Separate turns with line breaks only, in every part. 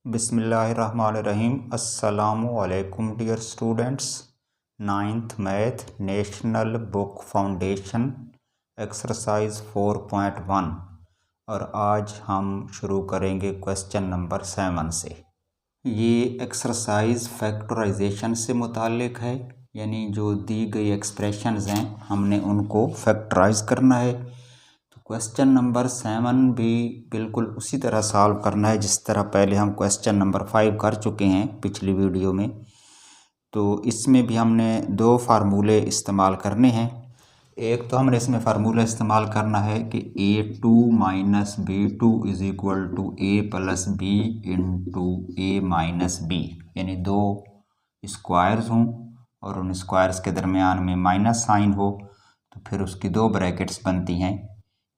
बिस्मिल्लाहिर्रहमानिर्रहीम। अस्सलामुअलैकुम dear students. Ninth math national book foundation exercise 4.1 और आज हम शुरू करेंगे क्वेश्चन नंबर 7 से। ये एक्सरसाइज फैक्टराइजेशन से मुताल्लिक है, यानी जो दी गई एक्सप्रेशंस हैं हमने उनको फैक्टराइज करना है। क्वेश्चन नंबर 7 भी बिल्कुल उसी तरह सॉल्व करना है जिस तरह पहले हम क्वेश्चन नंबर 5 कर चुके हैं पिछली वीडियो में। तो इसमें भी हमने दो फार्मूले इस्तेमाल करने हैं। एक तो हमने इसमें फार्मूला इस्तेमाल करना है कि a2 minus b2 is equal to a plus b into a minus b, यानी दो स्क्वायर्स हों और उन स्क्वायर्स के दरमियान में माइनस साइन हो तो फिर उसकी दो ब्रैकेट्स बनती हैं,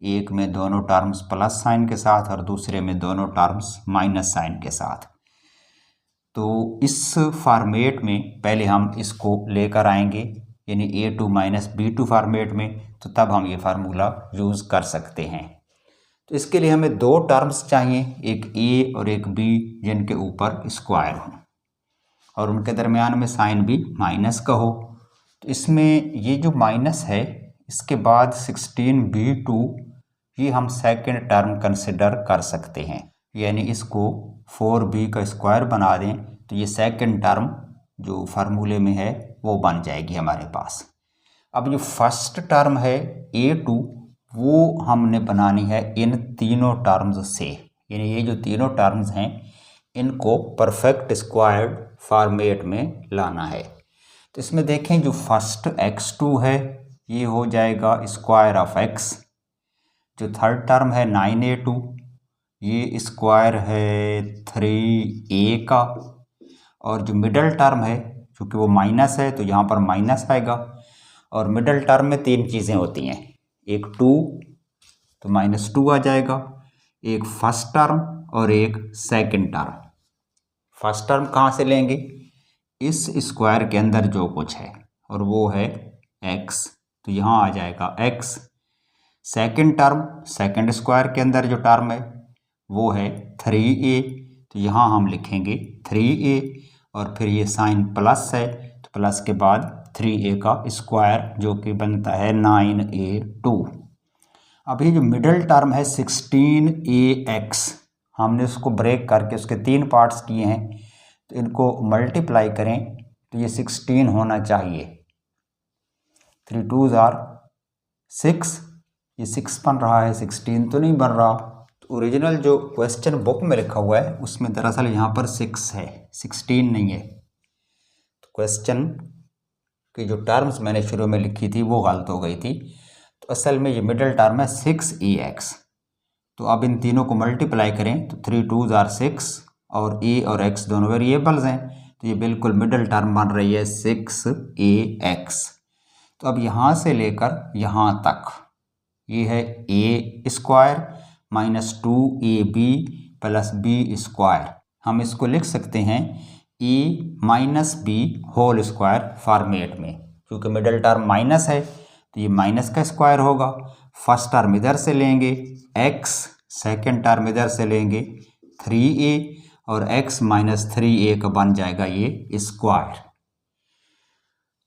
एक में दोनों टर्म्स प्लस साइन के साथ और दूसरे में दोनों टर्म्स माइनस साइन के साथ। तो इस फॉर्मेट में पहले हम इसको लेकर आएंगे, यानी a2 माइनस b2 फॉर्मेट में, तो तब हम ये फार्मूला यूज़ कर सकते हैं। तो इसके लिए हमें दो टर्म्स चाहिए, एक a और एक b, जिनके ऊपर स्क्वायर हो और उनके दरमियान में साइन भी माइनस का हो। तो इसमें ये जो माइनस है इसके बाद 16b2 ये हम सेकंड टर्म कंसिडर कर सकते हैं, यानी इसको 4b का स्क्वायर बना दें तो ये सेकंड टर्म जो फार्मूले में है वो बन जाएगी हमारे पास। अब जो फर्स्ट टर्म है a2 वो हमने बनानी है इन तीनों टर्म्स से, यानी ये जो तीनों टर्म्स हैं इनको परफेक्ट स्क्वायर्ड फॉर्मेट में लाना है। तो इसमें देखें जो फर्स्ट x2 है ये हो जाएगा स्क्वायर ऑफ x, जो थर्ड टर्म है 9a2 ये स्क्वायर है 3a का, और जो मिडल टर्म है चूँकि वो माइनस है तो यहाँ पर माइनस आएगा। और मिडल टर्म में तीन चीज़ें होती हैं, एक 2 तो -2 आ जाएगा, एक फर्स्ट टर्म और एक सेकंड टर्म। फर्स्ट टर्म कहाँ से लेंगे, इस स्क्वायर के अंदर जो कुछ है और वो है x, तो यहाँ आ जाएगा x। Second term second square के अंदर जो टर्म है वो है 3a, तो यहाँ हम लिखेंगे 3a और फिर ये साइन प्लस है तो प्लस के बाद 3a का स्क्वायर जो कि बनता है 9a2। अब ये जो मिडल टर्म है 16ax, हमने उसको ब्रेक करके उसके तीन पार्ट्स किए हैं, तो इनको मल्टीप्लाई करें तो ये 16 होना चाहिए। 3 2s are 6, ये 6 बन रहा है, 16 तो नहीं बन रहा। तो ओरिजिनल जो क्वेश्चन बुक में लिखा हुआ है उसमें दरअसल यहाँ पर 6 है, 16 नहीं है। तो क्वेश्चन की जो टर्म्स मैंने शुरू में लिखी थी वो गलत हो गई थी। तो असल में ये मिडल टर्म है 6ax। तो अब इन तीनों को मल्टीप्लाई करें तो 3 2s are 6 और a और x दोनों वेरिएबल्स हैं, तो ये बिल्कुल मिडल टर्म बन रही है 6ax। तो अब यहाँ से लेकर यहाँ तक ये है a square minus 2ab plus b square, हम इसको लिख सकते हैं a minus b whole square format में। क्योंकि मिडल टर्म माइनस है तो ये माइनस का स्क्वायर होगा। फर्स्ट टर्म इधर से लेंगे x, सेकेंड टर्म इधर से लेंगे 3a और x माइनस 3a का बन जाएगा ये स्क्वायर।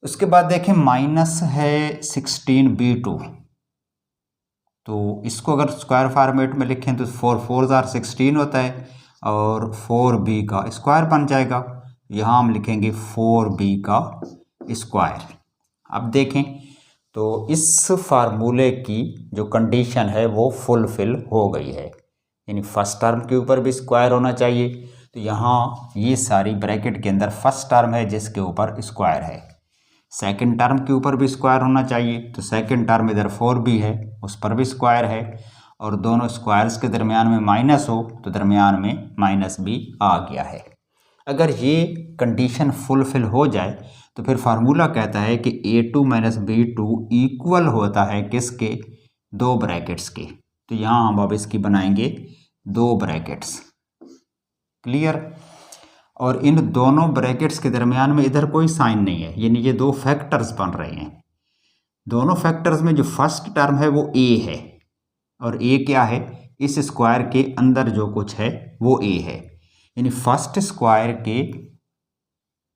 उसके बाद देखें माइनस है 16b2, तो इसको अगर स्क्वायर फॉर्मेट में लिखें तो 4 4s are 16 होता है और 4b का स्क्वायर बन जाएगा। यहाँ हम लिखेंगे 4b का स्क्वायर। अब देखें तो इस फार्मूले की जो कंडीशन है वो फुलफिल हो गई है, यानी फर्स्ट टर्म के ऊपर भी स्क्वायर होना चाहिए। तो यहाँ ये सारी ब्रैकेट के अंदर फर्स्ट टर्म है जिसके ऊपर स्क्वायर है, सेकंड टर्म के ऊपर भी स्क्वायर होना चाहिए, तो सेकंड टर्म इधर 4b है उस पर भी स्क्वायर है, और दोनों स्क्वायर्स के दरमियान में माइनस हो तो दरमियान में माइनस भी आ गया है। अगर ये कंडीशन फुलफिल हो जाए तो फिर फार्मूला कहता है कि a2 माइनस b2 इक्वल होता है किसके, दो ब्रैकेट्स के। तो यहाँ हम अब इसकी बनाएंगे दो ब्रैकेट्स, क्लियर। और इन दोनों ब्रैकेट्स के दरमियान में इधर कोई साइन नहीं है, यानी ये दो फैक्टर्स बन रहे हैं। दोनों फैक्टर्स में जो फर्स्ट टर्म है वो a है, और a क्या है, इस स्क्वायर के अंदर जो कुछ है वो a है, यानी फर्स्ट स्क्वायर के,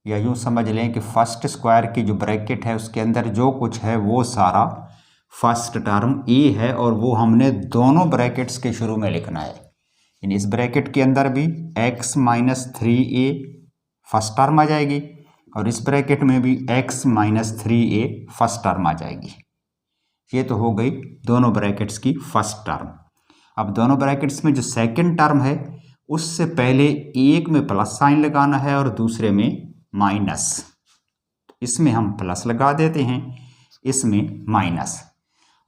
या यूँ समझ लें कि फर्स्ट स्क्वायर की जो ब्रैकेट है उसके अंदर जो कुछ है वो सारा फर्स्ट टर्म ए है, और वो हमने दोनों ब्रैकेट्स के शुरू में लिखना है। यानी इस ब्रैकेट के अंदर भी x minus 3a first term आ जाएगी, और इस ब्रैकेट में भी x minus 3a first term आ जाएगी। ये तो हो गई दोनों ब्रैकेट्स की फर्स्ट टर्म। अब दोनों ब्रैकेट्स में जो सेकंड टर्म है उससे पहले एक में प्लस साइन लगाना है और दूसरे में माइनस। इसमें हम प्लस लगा देते हैं, इसमें माइनस,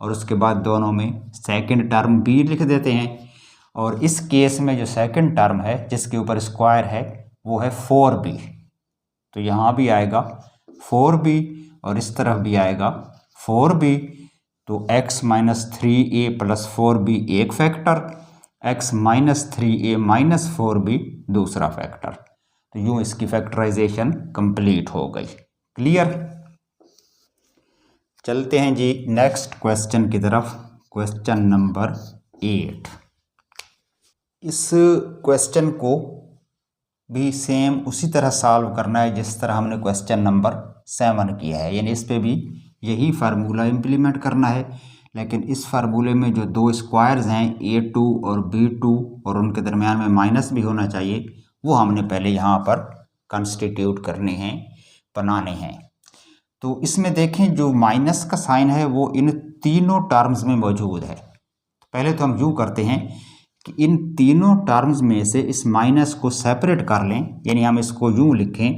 और उसके बाद दोनों में सेकंड टर्म भी लिख देते हैं। और इस केस में जो सेकंड टर्म है जिसके ऊपर स्क्वायर है वो है 4b, तो यहाँ भी आएगा 4b और इस तरफ भी आएगा 4b। तो x minus 3a plus 4b एक factor, x minus 3a minus 4b दूसरा फैक्टर। तो यूँ इसकी फैक्टराइजेशन कंप्लीट हो गई। क्लियर? चलते हैं जी नेक्स्ट क्वेश्चन की तरफ, क्वेश्चन नंबर 8। इस क्वेश्चन को भी सेम उसी तरह सॉल्व करना है जिस तरह हमने क्वेश्चन नंबर 7 किया है, यानी इस पे भी यही फार्मूला इम्प्लीमेंट करना है। लेकिन इस फार्मूले में जो दो स्क्वायर्स हैं a2 और b2 और उनके दरमियान में माइनस भी होना चाहिए, वो हमने पहले यहाँ पर कंस्टिट्यूट करने हैं, बनाने हैं। तो इसमें देखें जो माइनस का साइन है वो इन तीनों टर्म्स में मौजूद है। पहले तो हम यूँ करते हैं कि इन तीनों टर्म्स में से इस माइनस को सेपरेट कर लें, यानी हम इसको यूँ लिखें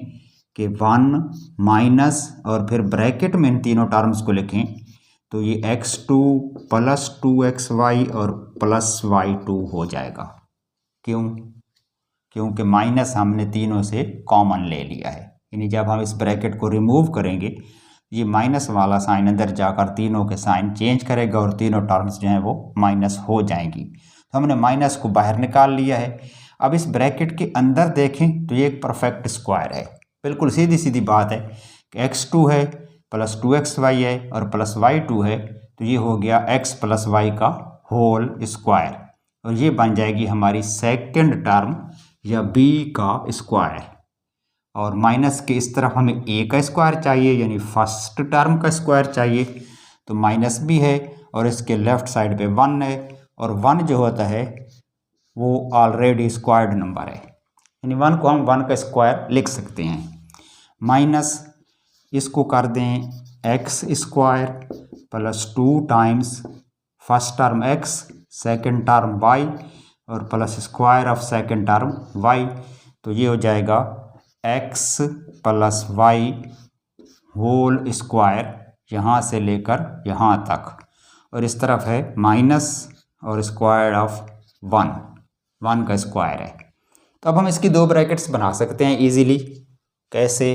कि 1 माइनस और फिर ब्रैकेट में इन तीनों टर्म्स को लिखें, तो ये x2 प्लस 2xy और प्लस y2 हो जाएगा। क्यों? क्योंकि माइनस हमने तीनों से कॉमन ले लिया है, यानी जब हम इस ब्रैकेट को रिमूव करेंगे ये माइनस वाला साइन अंदर जाकर तीनों के साइन चेंज करेगा और तीनों टर्म्स जो हैं वो माइनस हो जाएंगी। तो हमने माइनस को बाहर निकाल लिया है। अब इस ब्रैकेट के अंदर देखें तो ये एक परफेक्ट स्क्वायर है, बिल्कुल सीधी सीधी बात है कि x2 है प्लस 2xy है और प्लस y2 है, तो ये हो गया x प्लस y का होल स्क्वायर, और ये बन जाएगी हमारी सेकंड टर्म या b का स्क्वायर। और माइनस के इस तरफ हमें a का स्क्वायर चाहिए, यानी फर्स्ट टर्म का स्क्वायर चाहिए, तो माइनस भी है और इसके लेफ्ट साइड पे 1 है, और 1 जो होता है वो ऑलरेडी स्क्वायर्ड नंबर है, यानी 1 को हम 1 का स्क्वायर लिख सकते हैं। माइनस इसको कर दें x square plus 2 times first term x second term y और plus square of second term y, तो ये हो जाएगा x plus y whole square यहाँ से लेकर यहाँ तक, और इस तरफ है माइनस और स्क्वायर ऑफ 1 का स्क्वायर है। तो अब हम इसकी दो ब्रैकेट्स बना सकते हैं इजीली। कैसे?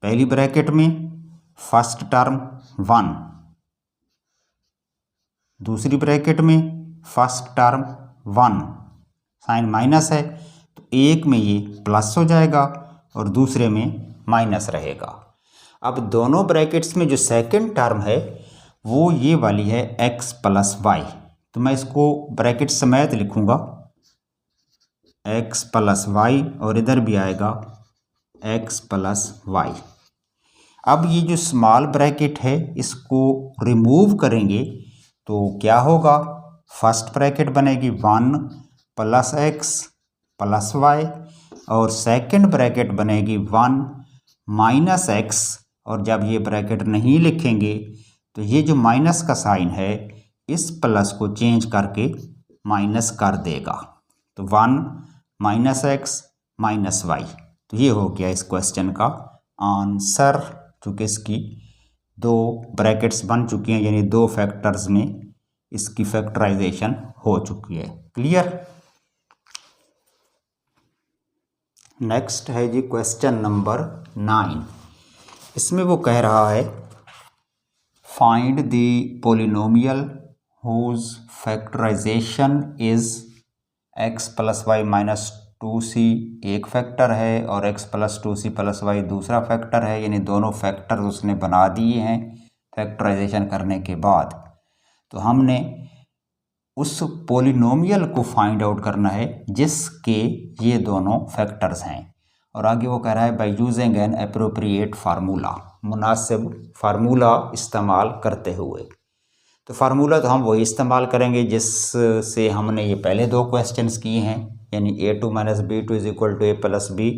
पहली ब्रैकेट में फर्स्ट टर्म 1, दूसरी ब्रैकेट में फर्स्ट टर्म 1, साइन माइनस है तो एक में ये प्लस हो जाएगा और दूसरे में माइनस रहेगा। अब दोनों ब्रैकेट्स में जो सेकंड टर्म है वो ये वाली है x प्लस वाई, तो मैं इसको ब्रैकेट समेत लिखूँगा x प्लस वाई और इधर भी आएगा x प्लस वाई। अब ये जो स्मॉल ब्रैकेट है इसको रिमूव करेंगे तो क्या होगा? फर्स्ट ब्रैकेट बनेगी 1 प्लस x प्लस वाई और सेकंड ब्रैकेट बनेगी 1 माइनस x, और जब ये ब्रैकेट नहीं लिखेंगे तो ये जो माइनस का साइन है इस प्लस को चेंज करके माइनस कर देगा, तो 1 माइनस x माइनस वाई। तो ये हो गया इस क्वेश्चन का आंसर, चूँकि इसकी दो ब्रैकेट्स बन चुकी हैं, यानी दो फैक्टर्स में इसकी फैक्टराइजेशन हो चुकी है। क्लियर? नेक्स्ट है जी क्वेश्चन नंबर 9। इसमें वो कह रहा है find the polynomial whose factorisation is x plus Y minus 2c एक फैक्टर है और x plus 2c plus Y दूसरा फैक्टर है, यानी दोनों फैक्टर उसने बना दिए हैं फैक्टराइजेशन करने के बाद। तो हमने उस पोलिनोमियल को फाइंड आउट करना है जिसके ये दोनों फैक्टर्स हैं। और आगे वो कह रहा है by using N appropriate formula, मुनासिब फार्मूला इस्तेमाल करते हुए। तो फार्मूला तो हम वही इस्तेमाल करेंगे जिससे हमने ये पहले दो क्वेश्चंस किए हैं, यानी a2 minus b2 is equal to a plus b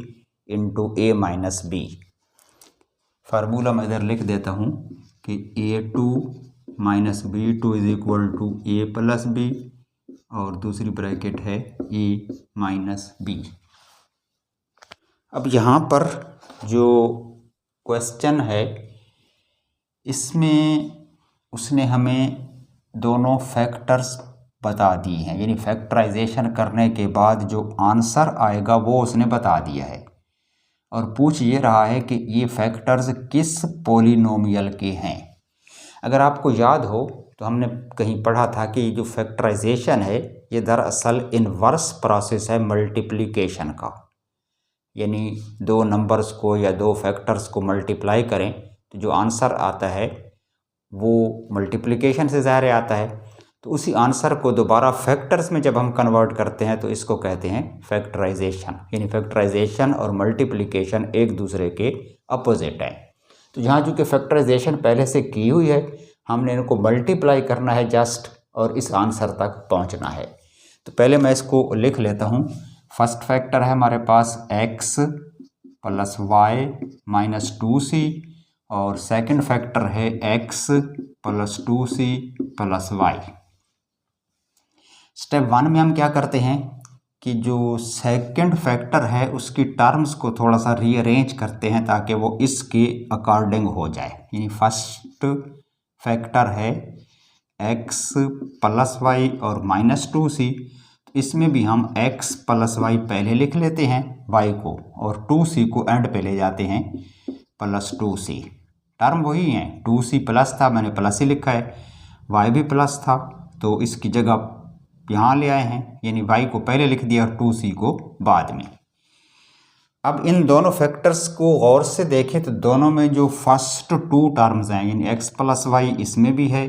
into a minus b. Formula मैं इधर लिख देता हूँ कि a2 minus b2 is equal to a plus b और दूसरी ब्रैकेट है a माइनस बी। अब यहाँ पर जो क्वेश्चन है इसमें उसने हमें दोनों फैक्टर्स बता दिए हैं, यानी फैक्टराइजेशन करने के बाद जो आंसर आएगा वो उसने बता दिया है। और पूछ ये रहा है कि ये फैक्टर्स किस पॉलिनोमियल के हैं। अगर आपको याद हो तो हमने कहीं पढ़ा था कि जो फैक्टराइजेशन है ये दरअसल इन्वर्स प्रोसेस है मल्टीप्लिकेशन का, यानी दो नंबर्स को या दो फैक्टर्स को मल्टीप्लाई करें तो जो आंसर आता है वो मल्टीप्लिकेशन से ज़ाहिर आता है। तो उसी आंसर को दोबारा फैक्टर्स में जब हम कन्वर्ट करते हैं तो इसको कहते हैं फैक्टराइजेशन, यानी फैक्टराइजेशन और मल्टीप्लिकेशन एक दूसरे के अपोजिट हैं। तो यहाँ चूँकि फैक्टराइजेशन पहले से की हुई है, हमने इनको मल्टीप्लाई करना है जस्ट और इस आंसर तक पहुँचना है। तो पहले मैं इसको लिख लेता हूँ। फर्स्ट फैक्टर है हमारे पास x plus Y minus 2c और सेकंड फैक्टर है x plus 2c plus y. Step 1 में हम क्या करते हैं कि जो सेकंड फैक्टर है उसकी टर्म्स को थोड़ा सा रीअरेंज करते हैं ताकि वो इसके अकॉर्डिंग हो जाए। यानी फर्स्ट फैक्टर है x प्लस वाई और माइनस 2c, इसमें भी हम x प्लस वाई पहले लिख लेते हैं y को और 2c को एंड पे ले जाते हैं प्लस 2c। टर्म वही है, 2c प्लस था मैंने प्लस ही लिखा है, y भी प्लस था तो इसकी जगह यहाँ ले आए हैं, यानी y को पहले लिख दिया और 2c को बाद में। अब इन दोनों फैक्टर्स को गौर से देखें तो दोनों में जो फर्स्ट टू टर्म्स हैं यानी x प्लस वाई इसमें भी है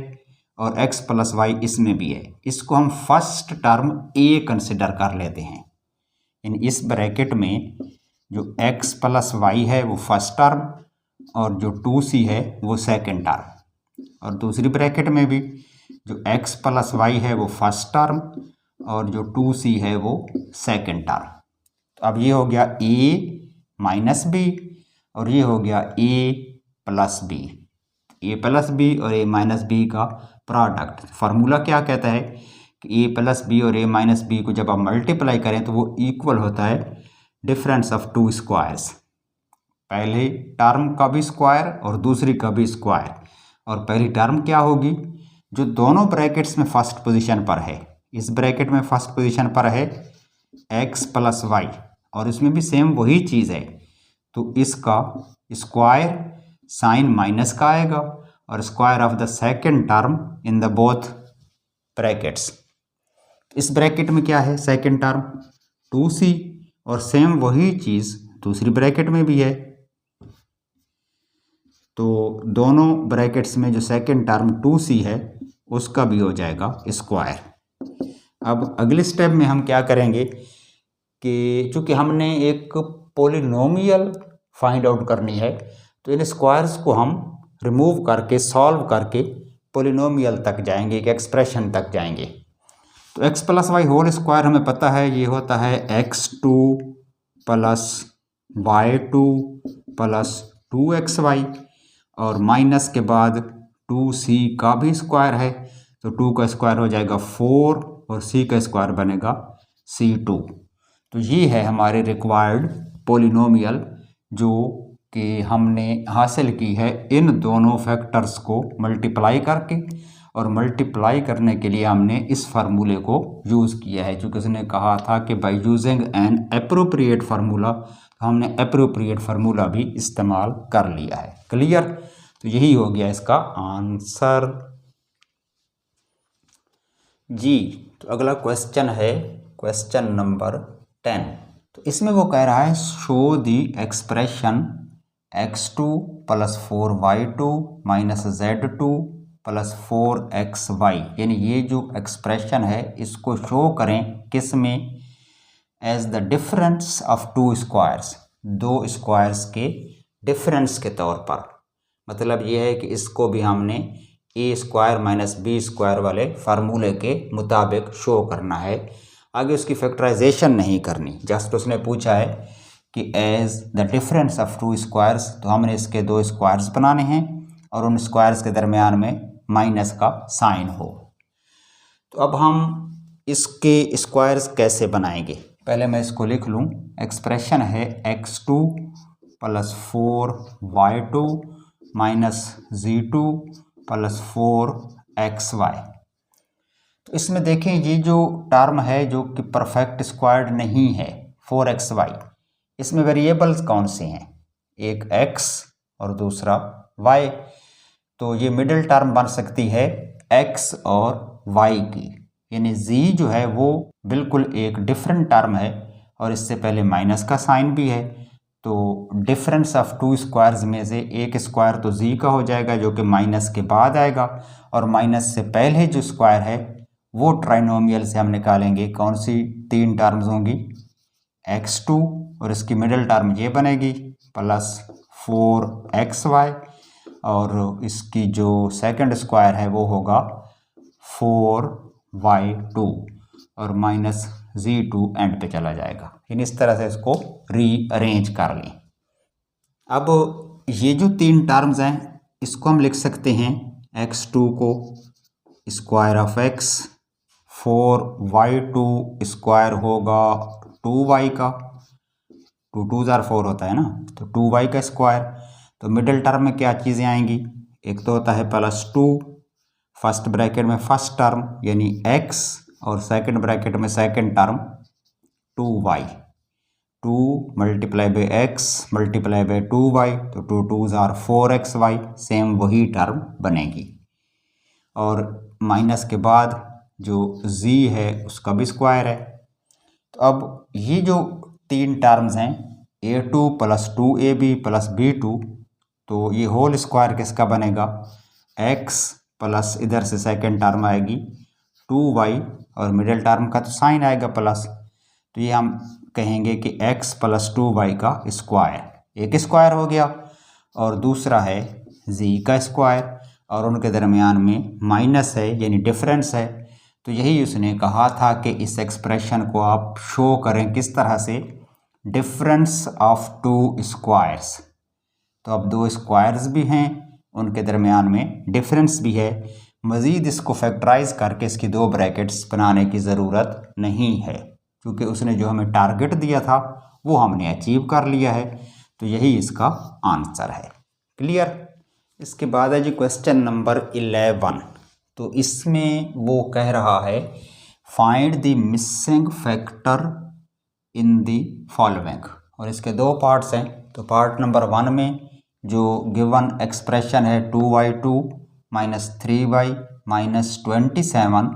और x प्लस वाई इसमें भी है, इसको हम फर्स्ट टर्म a कंसिडर कर लेते हैं। यानी इस ब्रैकेट में जो x प्लस वाई है वो फर्स्ट टर्म और जो 2c है वो सेकंड टर्म, और दूसरी ब्रैकेट में भी जो x प्लस वाई है वो फर्स्ट टर्म और जो 2c है वो सेकंड टर्म। तो अब ये हो गया a माइनस बी और ये हो गया a plus b. a plus b और a माइनस बी का प्रोडक्ट, फार्मूला क्या कहता है कि a प्लस बी और a माइनस बी को जब आप मल्टीप्लाई करें तो वो इक्वल होता है डिफरेंस ऑफ टू स्क्वायर्स, पहले टर्म का भी स्क्वायर और दूसरी का भी स्क्वायर। और पहली टर्म क्या होगी, जो दोनों ब्रैकेट्स में फर्स्ट पोजीशन पर है, इस ब्रैकेट में फर्स्ट पोजीशन पर है x प्लस वाई और इसमें भी सेम वही चीज़ है, तो इसका स्क्वायर साइन माइनस का आएगा और square of the second term in the both brackets. इस ब्रैकेट में क्या है, सेकंड टर्म 2c और सेम वही चीज़ दूसरी ब्रैकेट में भी है, तो दोनों ब्रैकेट्स में जो सेकंड टर्म 2c है उसका भी हो जाएगा स्क्वायर। अब अगले स्टेप में हम क्या करेंगे कि चूँकि हमने एक पॉलिनोमियल फाइंड आउट करनी है तो इन स्क्वायर्स को हम रिमूव करके सॉल्व करके पॉलिनोमियल तक जाएंगे, एक एक्सप्रेशन तक जाएंगे। तो x plus y whole square हमें पता है ये होता है x2 plus y2 plus 2xy और माइनस के बाद 2c का भी स्क्वायर है तो 2 का स्क्वायर हो जाएगा 4 और c का स्क्वायर बनेगा c2। तो ये है हमारे रिक्वायर्ड पॉलिनोमियल जो कि हमने हासिल की है इन दोनों फैक्टर्स को मल्टीप्लाई करके, और मल्टीप्लाई करने के लिए हमने इस फार्मूले को यूज़ किया है क्योंकि उसने कहा था कि by using N appropriate formula, तो हमने एप्रोप्रिएट फार्मूला भी इस्तेमाल कर लिया है। क्लियर, तो यही हो गया इसका आंसर जी। तो अगला क्वेश्चन है क्वेश्चन नंबर 10। तो इसमें वो कह रहा है show the expression x2 plus 4y2 minus z2 plus 4xy, यानी ये जो एक्सप्रेशन है इसको शो करें किस में, as the difference of two squares, दो स्क्वायर्स के डिफरेंस के तौर पर। मतलब ये है कि इसको भी हमने ए स्क्वायर माइनस बी स्क्वायर वाले फार्मूले के मुताबिक शो करना है। आगे उसकी फैक्टराइजेशन नहीं करनी, जस्ट उसने पूछा है कि as the difference of two squares, तो हमने इसके दो स्क्वायर्स बनाने हैं और उन स्क्वायर्स के दरमियान में माइनस का साइन हो। तो अब हम इसके स्क्वायर्स कैसे बनाएंगे, पहले मैं इसको लिख लूँ। एक्सप्रेशन है x2 plus 4y2 minus z2 plus 4xy। तो इसमें देखें ये जो टर्म है जो कि परफेक्ट स्क्वायर्ड नहीं है 4xy, इसमें वेरिएबल्स कौन से हैं, एक x और दूसरा y। तो ये मिडिल टर्म बन सकती है x और y की, यानी z जो है वो बिल्कुल एक डिफरेंट टर्म है और इससे पहले माइनस का साइन भी है। तो डिफरेंस ऑफ टू स्क्वायर्स में से एक स्क्वायर तो z का हो जाएगा जो कि माइनस के बाद आएगा, और माइनस से पहले जो स्क्वायर है वो ट्राइनोमियल से हम निकालेंगे। कौन सी तीन टर्म्स होंगी, x2 और इसकी मिडिल टर्म ये बनेगी प्लस 4xy, और इसकी जो सेकंड स्क्वायर है वो होगा 4y2 और माइनस z2 एंड पे चला जाएगा। इन इस तरह से इसको रीअरेंज कर लें। अब ये जो तीन टर्म्स हैं इसको हम लिख सकते हैं, x2 को square of x, 4y2 square होगा 2y का, 2 2 4 होता है ना, तो 2y का स्क्वायर। तो मिडिल टर्म में क्या चीज़ें आएंगी, एक तो होता है प्लस 2, फर्स्ट ब्रैकेट में फर्स्ट टर्म यानी x और सेकंड ब्रैकेट में second term 2y, 2 multiply by x multiply by 2y, तो 2 2 4xy, सेम वही टर्म बनेगी। और माइनस के बाद जो z है उसका भी स्क्वायर है। तो अब ये जो तीन टर्म्स हैं a2 plus 2ab plus b2, तो ये होल स्क्वायर किसका बनेगा, x प्लस इधर से सेकंड टर्म आएगी 2y और मिडिल टर्म का तो साइन आएगा प्लस, तो ये हम कहेंगे कि x प्लस 2y का स्क्वायर, एक स्क्वायर हो गया और दूसरा है z का स्क्वायर और उनके दरमियान में माइनस है यानी डिफरेंस है। तो यही उसने कहा था कि इस एक्सप्रेशन को आप शो करें किस तरह से, डिफरेंस ऑफ टू स्क्वायर्स। तो अब दो स्क्वायर्स भी हैं, उनके दरमियान में डिफरेंस भी है। मज़ीद इसको फैक्टराइज करके इसकी दो ब्रैकेट्स बनाने की ज़रूरत नहीं है, क्योंकि उसने जो हमें टारगेट दिया था वो हमने अचीव कर लिया है। तो यही इसका आंसर है। क्लियर। इसके बाद है जी क्वेश्चन नंबर 11। तो इसमें वो कह रहा है find the missing factor in the following, और इसके दो पार्ट्स हैं। तो पार्ट नंबर 1 में जो गिवन एक्सप्रेशन है 2y2 माइनस 3y माइनस 27,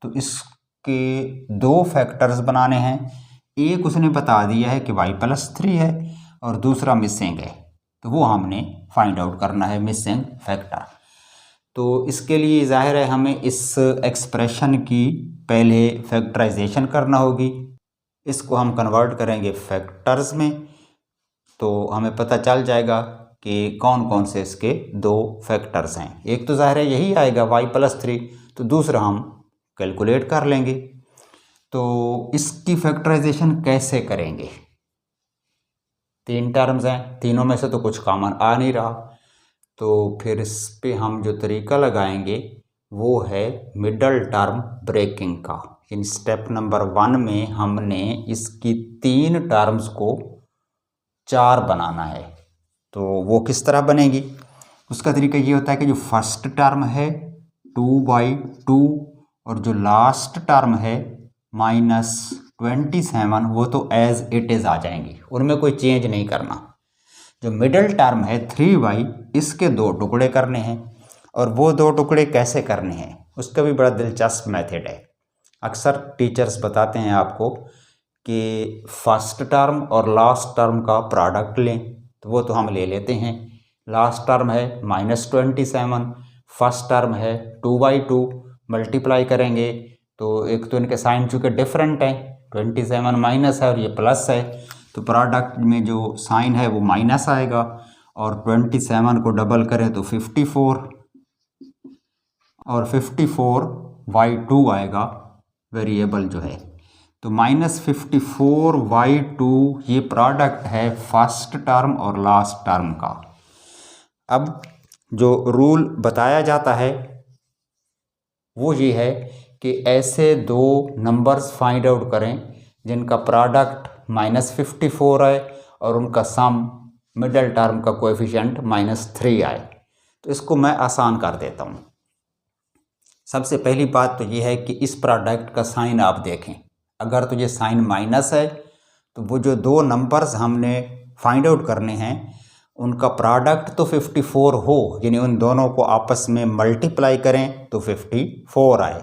तो इसके दो फैक्टर्स बनाने हैं। एक उसने बता दिया है कि y प्लस 3 है और दूसरा मिसिंग है, तो वो हमने फाइंड आउट करना है मिसिंग फैक्टर। तो इसके लिए ज़ाहिर है हमें इस एक्सप्रेशन की पहले फैक्टराइजेशन करना होगी, इसको हम कन्वर्ट करेंगे फैक्टर्स में, तो हमें पता चल जाएगा कि कौन कौन से इसके दो फैक्टर्स हैं। एक तो ज़ाहिर है यही आएगा y प्लस 3, तो दूसरा हम कैलकुलेट कर लेंगे। तो इसकी फैक्टराइजेशन कैसे करेंगे, तीन टर्म्स हैं, तीनों में से तो कुछ कॉमन आ नहीं रहा, तो फिर इस पे हम जो तरीका लगाएंगे वो है मिडल टर्म ब्रेकिंग का। इन स्टेप नंबर 1 में हमने इसकी तीन टर्म्स को 4 बनाना है। तो वो किस तरह बनेगी, उसका तरीका ये होता है कि जो फर्स्ट टर्म है 2/2 और जो लास्ट टर्म है माइनस 27, वो तो एज इट इज़ आ जाएंगी, उनमें कोई चेंज नहीं करना। जो मिडिल टर्म है 3y, इसके दो टुकड़े करने हैं, और वो दो टुकड़े कैसे करने हैं उसका भी बड़ा दिलचस्प मेथड है। अक्सर टीचर्स बताते हैं आपको कि फर्स्ट टर्म और लास्ट टर्म का प्रोडक्ट लें, तो वो तो हम ले लेते हैं। लास्ट टर्म है -27, फर्स्ट टर्म है 2/2, मल्टीप्लाई करेंगे तो एक तो इनके साइन चूँकि डिफरेंट हैं, 27 माइनस है और ये प्लस है, तो प्रोडक्ट में जो साइन है वो माइनस आएगा, और 27 को डबल करें तो 54, और 54/2 आएगा वेरिएबल जो है, तो -54/2 ये प्रोडक्ट है फर्स्ट टर्म और लास्ट टर्म का। अब जो रूल बताया जाता है वो ये है कि ऐसे दो नंबर्स फाइंड आउट करें जिनका प्रोडक्ट -54 है और उनका सम मिडल टर्म का कोएफिशिएंट -3 आए। तो इसको मैं आसान कर देता हूँ। सबसे पहली बात तो ये है कि इस प्रोडक्ट का साइन आप देखें, अगर तो ये साइन माइनस है तो वो जो दो नंबर्स हमने फाइंड आउट करने हैं उनका प्रोडक्ट तो 54 हो, यानी उन दोनों को आपस में मल्टीप्लाई करें तो 54 आए,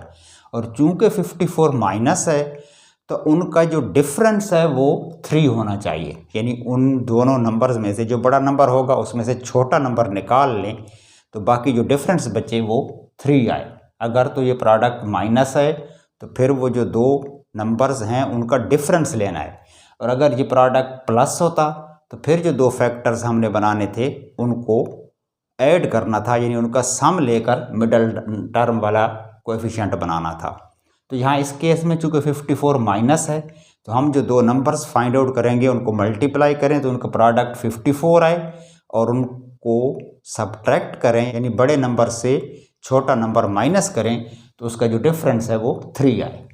और चूंकि 54 माइनस है तो उनका जो डिफरेंस है वो 3 होना चाहिए, यानी उन दोनों नंबर्स में से जो बड़ा नंबर होगा उसमें से छोटा नंबर निकाल लें तो बाकी जो डिफरेंस बचे वो 3 आए। अगर तो ये प्रोडक्ट माइनस है तो फिर वो जो दो नंबर्स हैं उनका डिफरेंस लेना है, और अगर ये प्रोडक्ट प्लस होता तो फिर जो दो फैक्टर्स हमने बनाने थे उनको ऐड करना था, यानी उनका सम लेकर मिडल टर्म वाला कोएफिशिएंट बनाना था। तो यहाँ इस केस में चूँकि 54 माइनस है तो हम जो दो नंबर्स फाइंड आउट करेंगे उनको मल्टीप्लाई करें तो उनका प्रोडक्ट 54 आए, और उनको सब्ट्रैक्ट करें यानी बड़े नंबर से छोटा नंबर माइनस करें तो उसका जो डिफरेंस है वो 3 आए।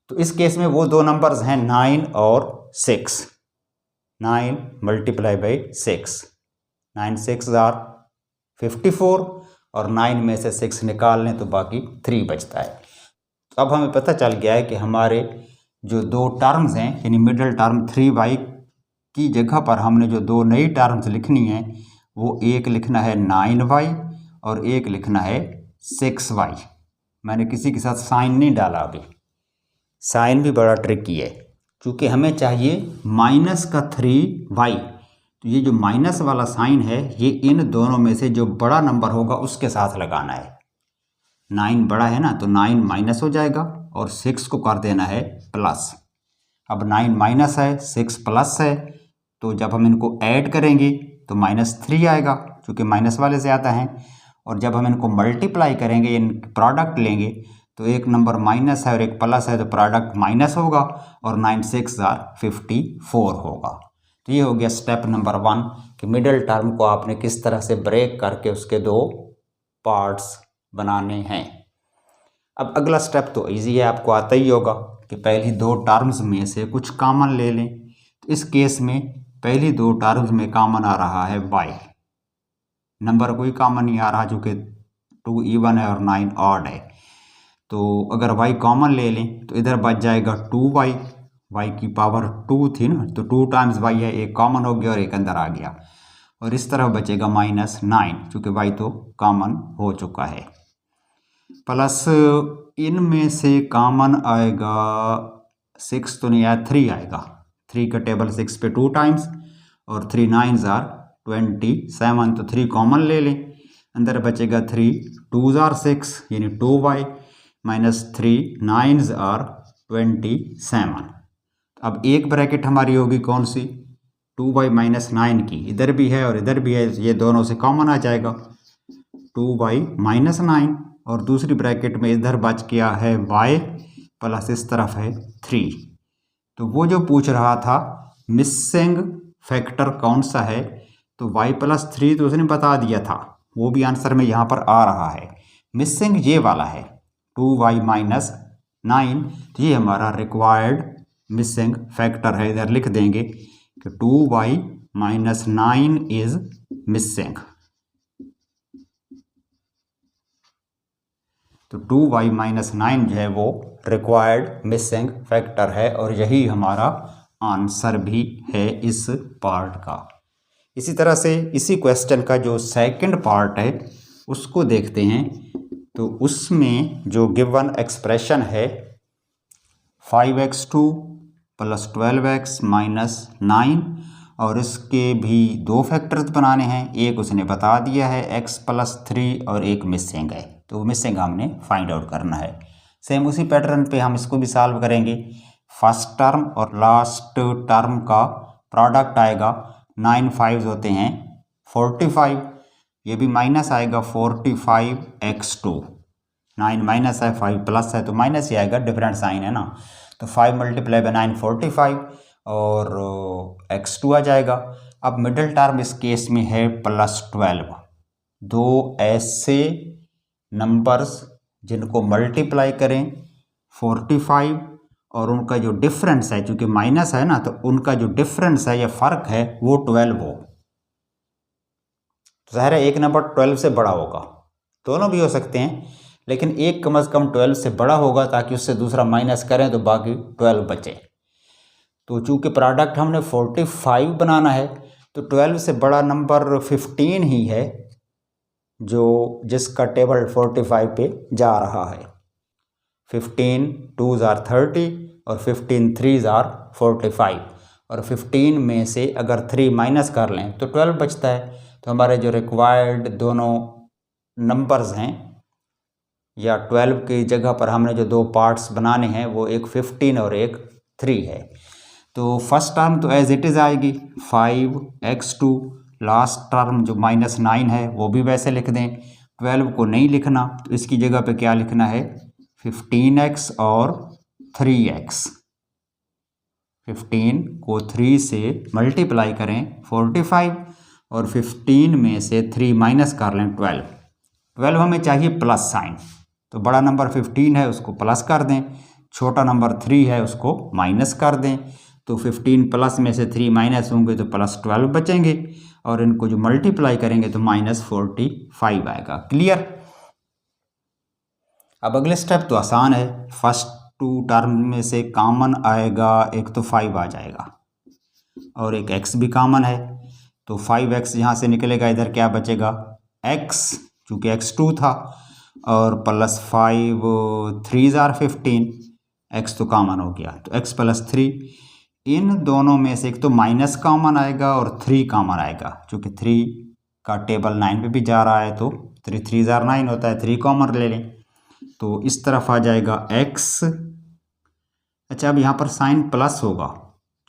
तो इस केस में वो दो नंबर्स हैं 9 और 6, 9 मल्टीप्लाई बाई 6, 9 6 आर 54, और 9 में से 6 निकाल लें तो बाकी 3 बचता है। तो अब हमें पता चल गया है कि हमारे जो दो टर्म्स हैं यानी मिडल टर्म 3y की जगह पर हमने जो दो नई टर्म्स लिखनी है वो एक लिखना है 9y और एक लिखना है 6y। मैंने किसी के साथ साइन नहीं डाला अभी, साइन भी बड़ा ट्रिकी है क्योंकि हमें चाहिए -3y, तो ये जो माइनस वाला साइन है ये इन दोनों में से जो बड़ा नंबर होगा उसके साथ लगाना है। 9 बड़ा है ना तो 9 माइनस हो जाएगा और 6 को कर देना है प्लस। अब 9 माइनस है 6 प्लस है, तो जब हम इनको ऐड करेंगे तो -3 आएगा क्योंकि माइनस वाले से आता है, और जब हम इनको मल्टीप्लाई करेंगे इन प्रोडक्ट लेंगे तो एक नंबर माइनस है और एक प्लस है तो प्रोडक्ट माइनस होगा, और 9 6 आर 54 होगा। तो ये हो गया स्टेप नंबर 1 कि मिडिल टर्म को आपने किस तरह से ब्रेक करके उसके दो पार्ट्स बनाने हैं। अब अगला स्टेप तो इजी है, आपको आता ही होगा कि पहली दो टर्म्स में से कुछ कॉमन ले लें। तो इस केस में पहली दो टर्म्स में कॉमन आ रहा है y, नंबर कोई कॉमन नहीं आ रहा चूँकि 2 इवन है और 9 ऑड है। तो अगर y कॉमन ले लें तो इधर बच जाएगा 2y, y की पावर 2 थी ना तो 2 टाइम्स y है, एक कॉमन हो गया और एक अंदर आ गया, और इस तरह बचेगा -9 चूँकि y तो कॉमन हो चुका है। प्लस इनमें से कॉमन आएगा 6 तो नहीं आया, 3 आएगा, 3 का टेबल 6 पे 2 टाइम्स और 3 9s आर 27, तो 3 कॉमन ले लें, अंदर बचेगा 3 2s आर 6 यानी 2y -3 9s आर 27। अब एक ब्रैकेट हमारी होगी कौन सी, 2y -9 की, इधर भी है और इधर भी है, ये दोनों से कॉमन आ जाएगा 2y -9, और दूसरी ब्रैकेट में इधर बच गया है y प्लस इस तरफ है 3। तो वो जो पूछ रहा था मिसिंग फैक्टर कौन सा है, तो y + 3 तो उसने बता दिया था, वो भी आंसर में यहाँ पर आ रहा है। मिसिंग ये वाला है 2y -9, तो ये हमारा रिक्वायर्ड मिसिंग फैक्टर है, इधर लिख देंगे कि 2y -9 इज मिसिंग। तो 2y -9 जो है वो रिक्वायर्ड मिसिंग फैक्टर है, और यही हमारा आंसर भी है इस पार्ट का। इसी तरह से इसी क्वेश्चन का जो सेकंड पार्ट है उसको देखते हैं। तो उसमें जो गिवन एक्सप्रेशन है 5x2 + 12x - 9 और इसके भी दो फैक्टर्स बनाने हैं। एक उसने बता दिया है x+3 और एक मिसिंग है, तो मिसिंग हमने फाइंड आउट करना है। सेम उसी पैटर्न पे हम इसको भी सॉल्व करेंगे। फर्स्ट टर्म और लास्ट टर्म का प्रोडक्ट आएगा, 9 5 होते हैं 45, ये भी माइनस आएगा 45x2, 9 माइनस है 5 प्लस है तो माइनस ही आएगा, डिफरेंट साइन है ना। तो 5 मल्टीप्लाई बाय 9 45 और x2 आ जाएगा। अब मिडिल टर्म इस केस में है +12। दो ऐसे नंबर्स जिनको मल्टीप्लाई करें 45 और उनका जो डिफरेंस है, चूंकि माइनस है ना, तो उनका जो डिफरेंस है या फ़र्क है वो 12 हो। तो ज़ाहिर है एक नंबर 12 से बड़ा होगा, दोनों भी हो सकते हैं, लेकिन एक कम से कम 12 से बड़ा होगा ताकि उससे दूसरा माइनस करें तो बाकी 12 बचे। तो चूंकि प्रोडक्ट हमने 45 बनाना है तो 12 से बड़ा नंबर 15 ही है, जो जिसका टेबल 45 पे जा रहा है। 15 2s are 30 और 15 3s are 45 और 15 में से अगर 3 माइनस कर लें तो 12 बचता है। तो हमारे जो रिक्वायर्ड दोनों नंबर्स हैं, या 12 की जगह पर हमने जो दो पार्ट्स बनाने हैं वो एक 15 और एक 3 है। तो फर्स्ट टर्म तो एज इट इज़ आएगी 5x2, लास्ट टर्म जो -9 है वो भी वैसे लिख दें। 12 को नहीं लिखना तो इसकी जगह पे क्या लिखना है, 15x और 3x। 15 को 3 से मल्टीप्लाई करें 45 और 15 में से 3 माइनस कर लें 12 हमें चाहिए प्लस साइन, तो बड़ा नंबर 15 है उसको प्लस कर दें, छोटा नंबर 3 है उसको माइनस कर दें। तो 15 प्लस में से 3 माइनस होंगे तो +12 बचेंगे और इनको जो मल्टीप्लाई करेंगे तो -45 आएगा। क्लियर। अब अगले स्टेप तो आसान है, फर्स्ट टू टर्म में से कॉमन आएगा, एक तो 5 आ जाएगा और एक x भी कॉमन है, तो 5x यहाँ से निकलेगा, इधर क्या बचेगा x, चूँकि x2 था, और +5 3s are 15, x तो कॉमन हो गया तो x +3। इन दोनों में से एक तो माइनस कॉमन आएगा और 3 कॉमन आएगा, चूँकि 3 का टेबल 9 पे भी जा रहा है तो 3 3s are 9 होता है, 3 कॉमन ले लें तो इस तरफ आ जाएगा x। अच्छा, अब यहाँ पर साइन प्लस होगा,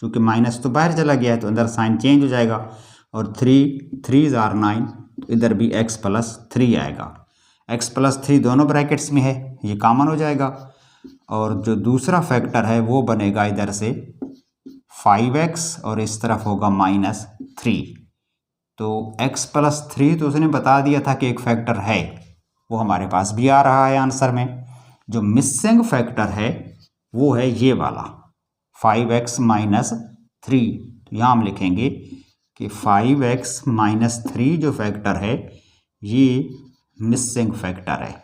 चूँकि माइनस तो बाहर चला गया है तो अंदर साइन चेंज हो जाएगा, और 3 3s are 9 तो इधर भी x +3 आएगा। x +3 दोनों ब्रैकेट्स में है, ये कॉमन हो जाएगा, और जो दूसरा फैक्टर है वो बनेगा इधर से 5x और इस तरफ होगा -3। तो x +3 तो उसने बता दिया था कि एक फैक्टर है, वो हमारे पास भी आ रहा है आंसर में। जो मिसिंग फैक्टर है वो है ये वाला 5x -3। तो यहाँ हम लिखेंगे कि 5x -3 जो फैक्टर है ये मिसिंग फैक्टर है।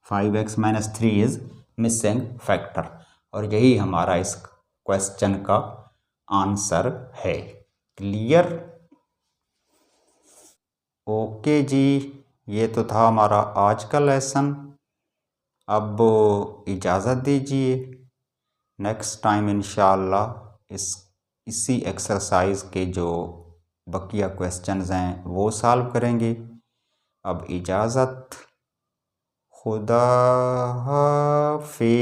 (5x - 3) इज मिसिंग फैक्टर, और यही हमारा इस क्वेश्चन का आंसर है। क्लियर। ओके जी, ये तो था हमारा आज का लेसन। अब इजाज़त दीजिए, नेक्स्ट टाइम इंशाअल्लाह इसी एक्सरसाइज के जो बकिया क्वेश्चंस हैं वो सॉल्व करेंगे। अब इजाज़त, खुदा हाफिज़।